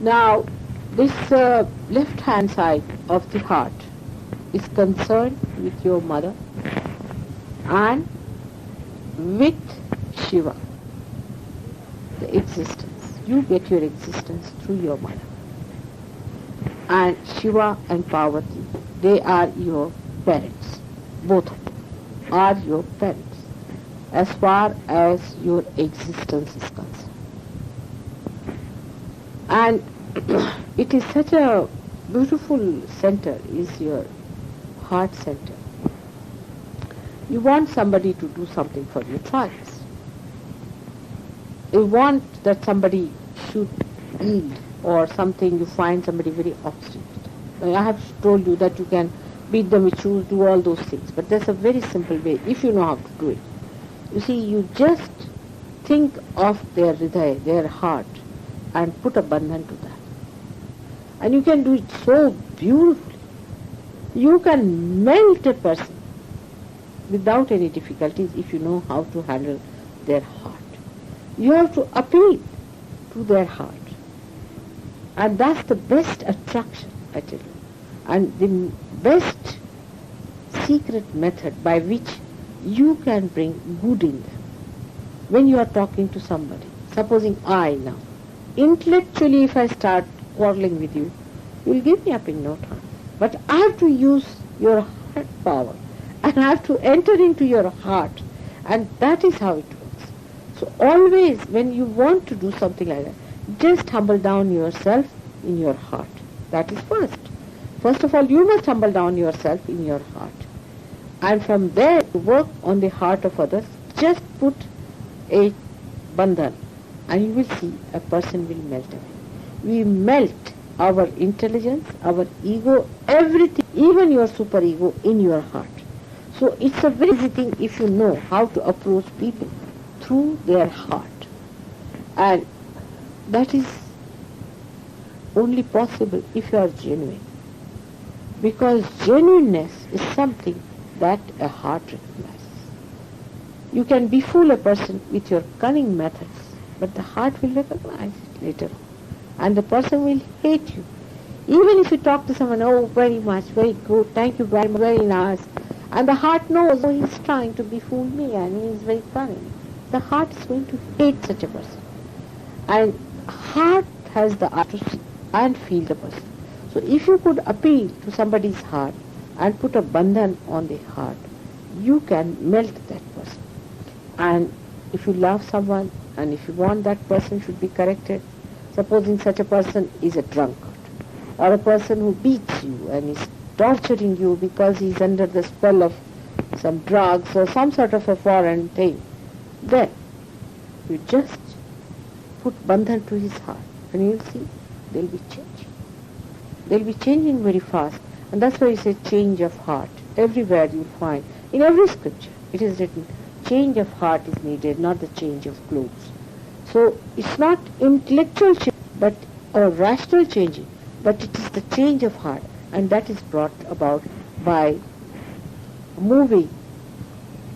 Now, this left hand side of the heart is concerned with your mother and with Shiva, the existence. You get your existence through your mother. And Shiva and Parvati, they are your parents. Both of them are your parents as far as your existence is concerned. And it is such a beautiful center, is your heart center. You want somebody to do something for you, try this. You want that somebody should yield or something, you find somebody very obstinate. I have told you that you can beat them with shoes, do all those things, but there's a very simple way if you know how to do it. You see, you just think of their hridaya, their heart, and put a bandhan to that. And you can do it so beautifully. You can melt a person without any difficulties if you know how to handle their heart. You have to appeal to their heart. And that's the best attraction, I tell you. And the best secret method by which you can bring good in them. When you are talking to somebody, supposing I now, intellectually if I start quarreling with you, you will give me up in no time. But I have to use your heart power and I have to enter into your heart, and that is how it works. So always when you want to do something like that, just humble down yourself in your heart. That is first. First of all, you must humble down yourself in your heart. And from there, to work on the heart of others, just put a bandhan and you will see a person will melt away. We melt our intelligence, our ego, everything, even your superego in your heart. So it's a very easy thing if you know how to approach people through their heart. And that is only possible if you are genuine. Because genuineness is something that a heart recognizes. You can befool a person with your cunning methods, but the heart will recognize it later on. And the person will hate you. Even if you talk to someone, oh, very much, very good, thank you very much, very nice. And the heart knows, oh, he's trying to befool me and he is very cunning. The heart is going to hate such a person. And heart has the art to see and feel the person. So if you could appeal to somebody's heart and put a bandhan on the heart, you can melt that person. And if you love someone and if you want that person should be corrected, supposing such a person is a drunkard or a person who beats you and is torturing you because he's under the spell of some drugs or some sort of a foreign thing, then you just put bandhan to his heart and you'll see they'll be changing. They'll be changing very fast. And that's why you say change of heart. Everywhere you'll find, in every scripture, it is written, change of heart is needed, not the change of clothes. So it's not intellectual change, but or rational changing, but it is the change of heart, and that is brought about by moving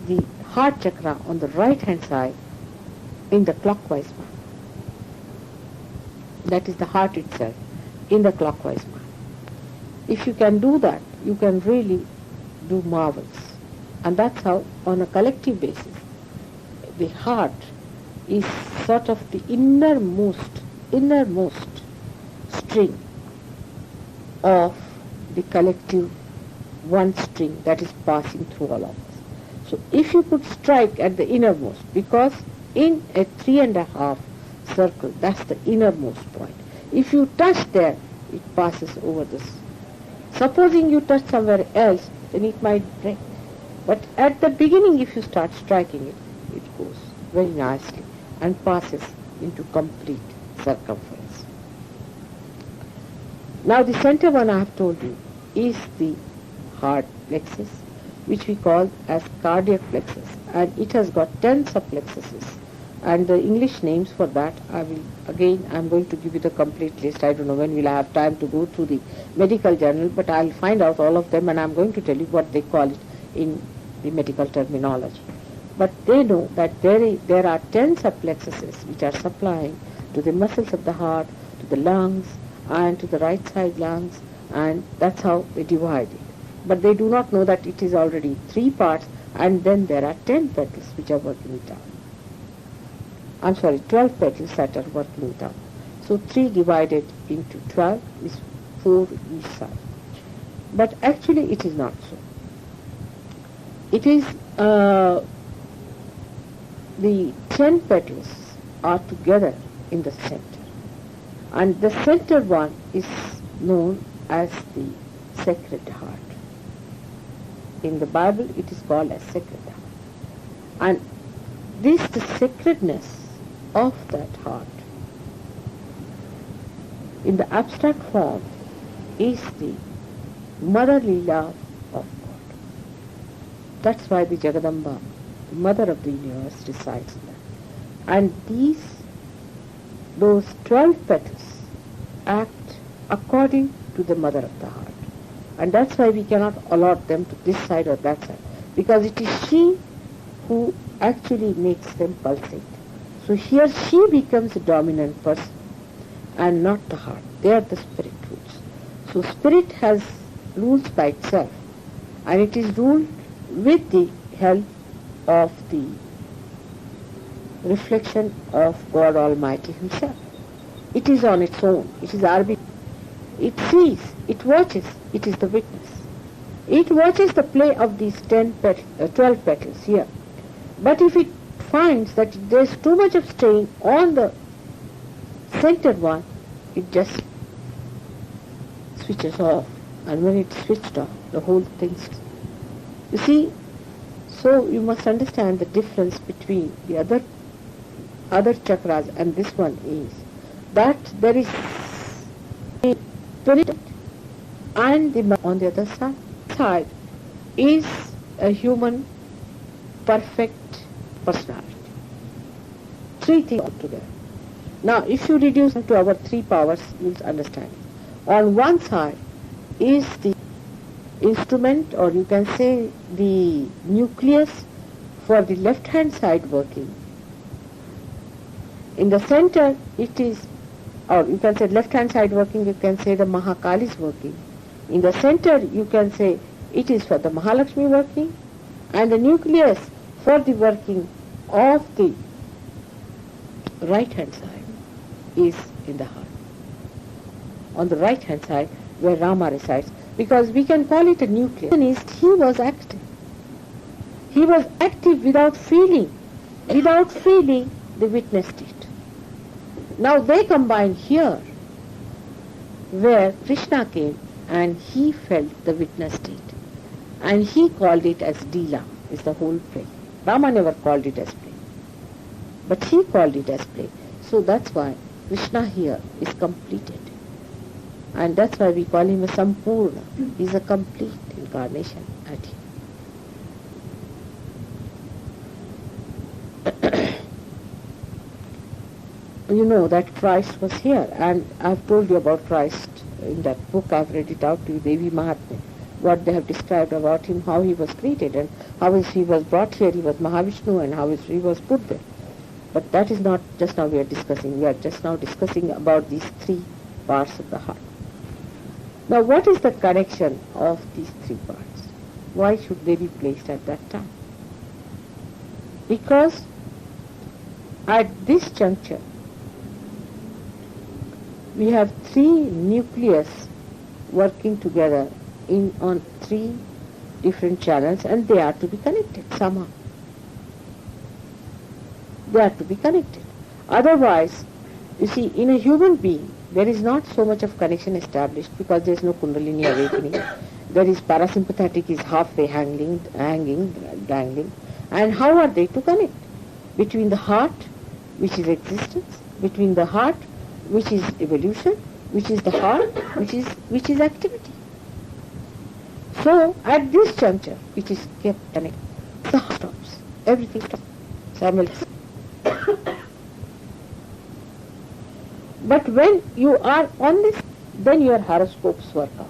the heart chakra on the right hand side in the clockwise manner. That is the heart itself in the clockwise manner. If you can do that, you can really do marvels. And that's how, on a collective basis, the heart is sort of the innermost string of the collective one string that is passing through all of us. So if you could strike at the innermost, because in a 3.5 circle, that's the innermost point. If you touch there, it passes over this. Supposing you touch somewhere else, then it might break. But at the beginning, if you start striking it, it goes very nicely and passes into complete circumference. Now the center one I have told you is the heart plexus, which we call as cardiac plexus, and it has got 10 subplexuses. And the English names for that, I'm going to give you the complete list. I don't know when we'll have time to go through the medical journal, but I'll find out all of them and I'm going to tell you what they call it in the medical terminology. But they know that there are 10 subplexuses which are supplying to the muscles of the heart, to to the lungs and to the right side lungs, and that's how they divide it. But they do not know that it is already 3 parts, and then there are 10 petals which are working it out. 12 petals that are working it out. So 3 divided into 12 is 4 each side. But actually it is not so. It is the 10 petals are together in the center. And the center one is known as the Sacred Heart. In the Bible it is called as Sacred Heart. And the sacredness of that heart in the abstract form is the motherly love of God. That's why the Jagadamba, the mother of the universe, resides in that. And those 12 petals act according to the mother of the heart. And that's why we cannot allot them to this side or that side, because it is she who actually makes them pulsate. So here she becomes the dominant person and not the heart. They are the spirit rules. So spirit has rules by itself, and it is ruled with the help of the reflection of God Almighty Himself. It is on its own. It is arbitrary. It sees, it watches, it is the witness. It watches the play of these 12 petals here. But if it finds that there is too much of strain on the centered one, it just switches off. And when it's switched off, the whole thing... You see, so you must understand the difference between the other chakras and this one is that there is a spirit and the on the other side is a human perfect personality. 3 things together. Now, if you reduce them to our 3 powers, you'll understand. On one side is the instrument, or you can say the nucleus for the left-hand side working. In the center, it is, or you can say left-hand side working, you can say the Mahakali is working. In the center, you can say it is for the Mahalakshmi working, and the nucleus for the working of the right-hand side is in the heart. On the right-hand side, where Rama resides, because we can call it a nucleus. He was active. He was active without feeling. Without feeling, they witnessed it. Now they combine here, where Krishna came and he felt the witness state. And he called it as Leela, is the whole play. Rama never called it as play. But he called it as play. So that's why Krishna here is completed. And that's why we call him a Sampurna. He's a complete incarnation at him. You know that Christ was here, and I've told you about Christ in that book. I've read it out to you, Devi Mahatmya, what they have described about him, how he was created and how he was brought here. He was Mahavishnu, and how he was put there. But that is not just now we are discussing. We are just now discussing about these 3 parts of the heart. Now, what is the connection of these 3 parts? Why should they be placed at that time? Because at this juncture, we have 3 nucleus working together on 3 different channels, and they are to be connected somehow. They are to be connected. Otherwise, you see, in a human being, there is not so much of connection established because there is no Kundalini awakening. There is parasympathetic is halfway dangling. And how are they to connect? Between the heart, which is existence, between the heart, which is evolution, which is the heart, which is activity. So, at this juncture, it is kept connected. The heart stops. Everything stops. Simultaneously. But when you are on this, then your horoscopes work out.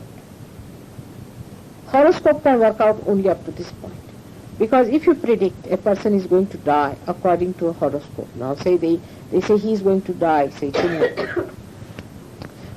Horoscope can work out only up to this point. Because if you predict a person is going to die according to a horoscope, now say they say he is going to die, say tomorrow.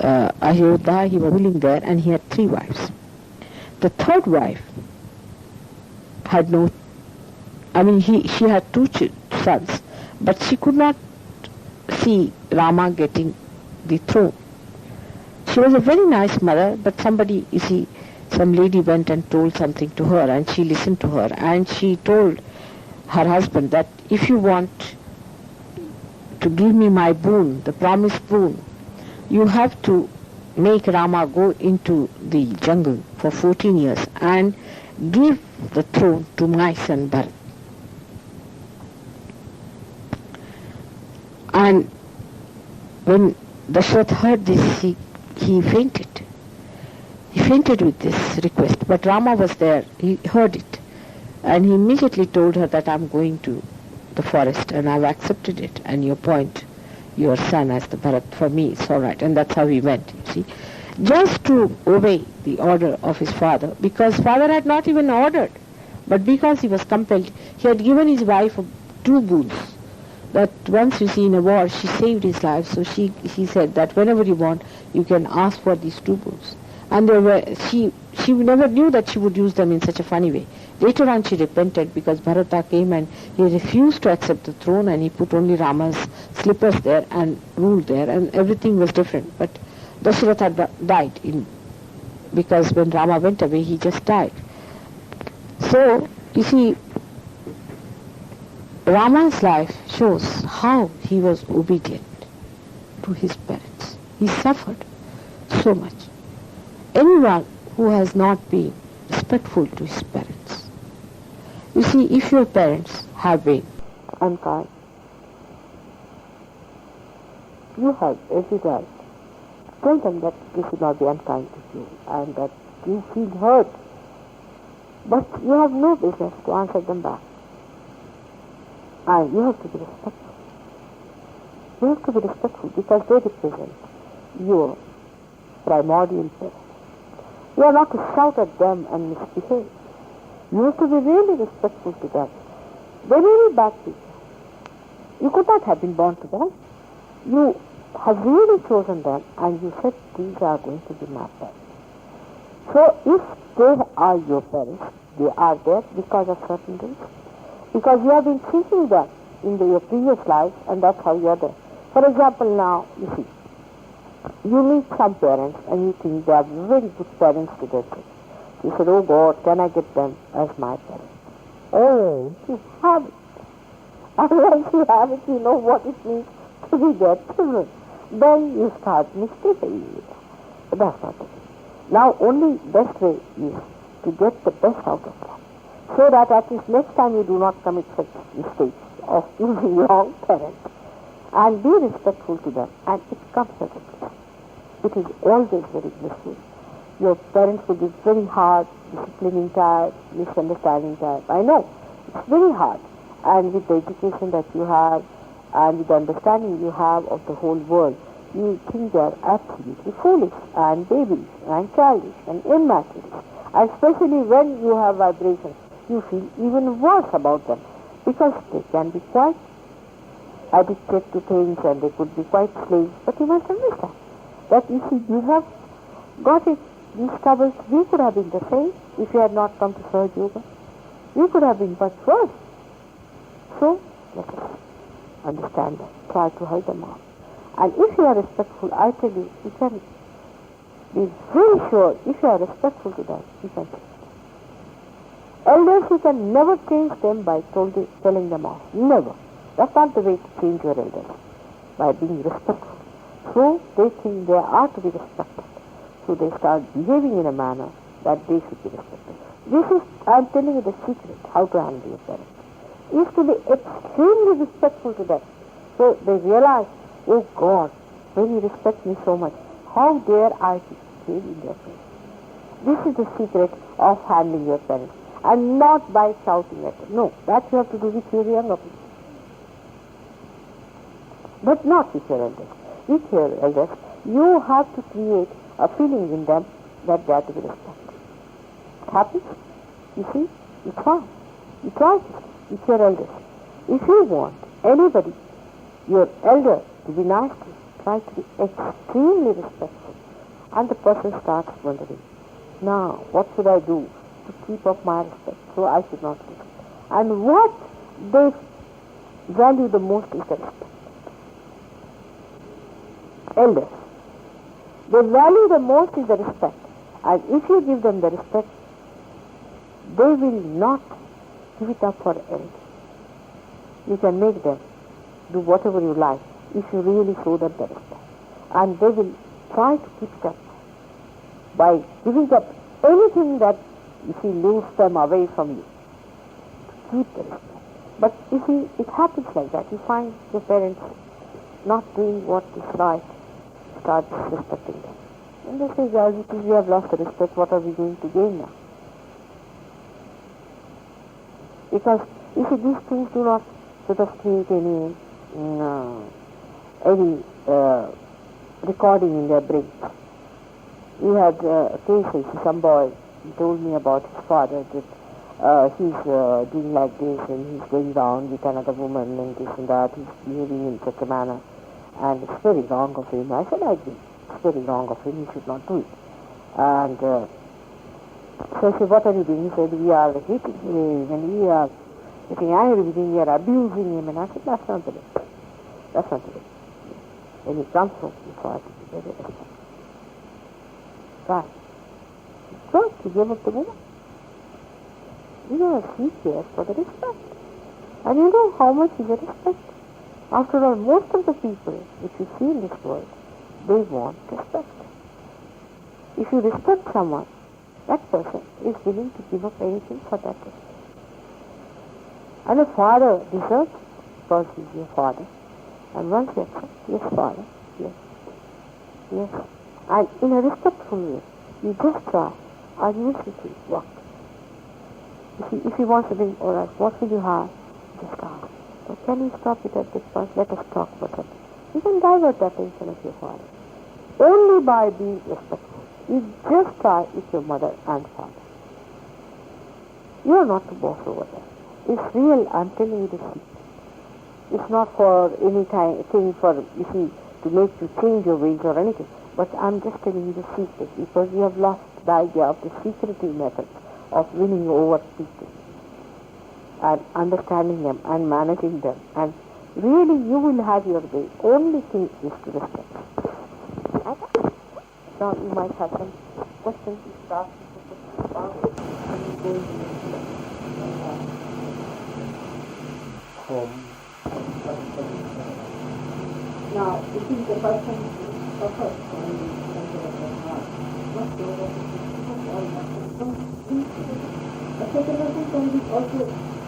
Ayodhya, he was ruling there, and he had 3 wives. The third wife had no, she had 2 sons, but she could not see Rama getting the throne. She was a very nice mother, but somebody, some lady went and told something to her, and she listened to her, and she told her husband that if you want to give me my boon, the promised boon, you have to make Rama go into the jungle for 14 years and give the throne to my son Bharat. And when Dashrath heard this, he fainted. He fainted with this request, but Rama was there. He heard it, and he immediately told her that I'm going to the forest and I've accepted it, and you appoint your son as the Bharat. For me, it's all right. And that's how he went, you see, just to obey the order of his father, because father had not even ordered, but because he was compelled. He had given his wife 2 boons. That once, you see, in a war, she saved his life, so he said that whenever you want, you can ask for these 2 boons. And she never knew that she would use them in such a funny way. Later on she repented, because Bharata came and he refused to accept the throne, and he put only Rama's slippers there and ruled there, and everything was different. But Dasharatha died because when Rama went away, he just died. So, you see, Rama's life shows how he was obedient to his parents. He suffered so much. Anyone who has not been respectful to his parents. You see, if your parents have been unkind, you have every right to tell them that they should not be unkind to you and that you feel hurt. But you have no business to answer them back. And you have to be respectful. You have to be respectful because they represent your primordial parents. You are not to shout at them and misbehave. You have to be really respectful to them. They may be bad people. You could not have been born to them. You have really chosen them, and you said these are going to be my parents. So if they are your parents, they are there because of certain reasons. Because you have been thinking them in your previous lives, and that's how you are there. For example, now, you see, you meet some parents and you think they are very good parents to their kids. You said, oh God, can I get them as my parents? Oh, you have it. Unless you have it, you know what it means to be their children. Then you start mistaking it. But that's not the case. Now, only best way is to get the best out of them, so that at least next time you do not commit such mistakes of choosing wrong parents. And be respectful to them, and it comes as a gift. It is always very blissful. Your parents will be very hard, disciplining type, misunderstanding type. I know, it's very hard. And with the education that you have, and with the understanding you have of the whole world, you think they are absolutely foolish, and babies, and childish, and immature. And especially when you have vibrations, you feel even worse about them, because they can be quite addicted to things and they could be quite slaves. But you must understand that you see, you have got it, these troubles. We could have been the same if you had not come to SahajaYoga. We could have been much worse. So let us understand that, try to hide them out. And if you are respectful, I tell you, you can be very sure, if you are respectful to them, you can change them. Elders, you can never change them by telling them off. Never. That's not the way to change your elders, by being respectful. So they think they are to be respected. So they start behaving in a manner that they should be respected. This is, I am telling you the secret, how to handle your parents, is to be extremely respectful to them. So they realize, oh God, when you respect me so much, how dare I behave in their face? This is the secret of handling your parents. And not by shouting at them. No, that you have to do with your younger people. But not with your elders. With your elders, you have to create a feeling in them that they are to be respected. Happy? You see? You try. You try this with your elders. If you want anybody, your elder, to be nice to you, try to be extremely respectful. And the person starts wondering, now what should I do to keep up my respect? So I should not do it. And what they value the most is the respect. Elders. They value the most is the respect. And if you give them the respect, they will not give it up for anything. You can make them do whatever you like if you really show them the respect. And they will try to keep it up by giving up anything that, if you lose them away from you, to keep the respect. But you see, it happens like that. You find your parents not doing what is right, start disrespecting them. And they say, guys, because we have lost the respect, what are we going to gain now? Because, you see, these things do not sort of create any recording in their brains. We had cases, some boy told me about his father that he's doing like this and he's going down with another woman and this and that, he's behaving in such a manner and it's very wrong of him. I said, I agree, it's very wrong of him, he should not do it. And so I said, what are you doing? He said, we are hating him and we are getting angry with him, we are abusing him. And I said, that's not the way. That's not the way. When he comes home, you try to be very respectful. Right. So, he gave up the woman. You know, he cares for the respect. And you know how much is the respect? After all, most of the people, which you see in this world, they want respect. If you respect someone, that person is willing to give up anything for that respect. And a father deserves it because he is your father. And once you accept, yes, father, yes, yes. And in a respectful way, you just try, and you will see what. If he wants to think, all right, what will you have? Just ask. So can you stop it at this point? Let us talk about it. You can divert the attention of your father. Only by being respectful. You just try with your mother and father. You are not the boss over there. It's real, I'm telling you the secret. It's not for any thing for, you see, to make you change your ways or anything. But I'm just telling you the secret because you have lost the idea of the secretive method of winning over people and understanding them and managing them. And really you will have your way. Only thing is to respect. Now you might have some questions to start with. Now, if the person suffers from the center of the heart, not so that the second person can be also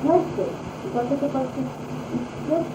helpful because the person is just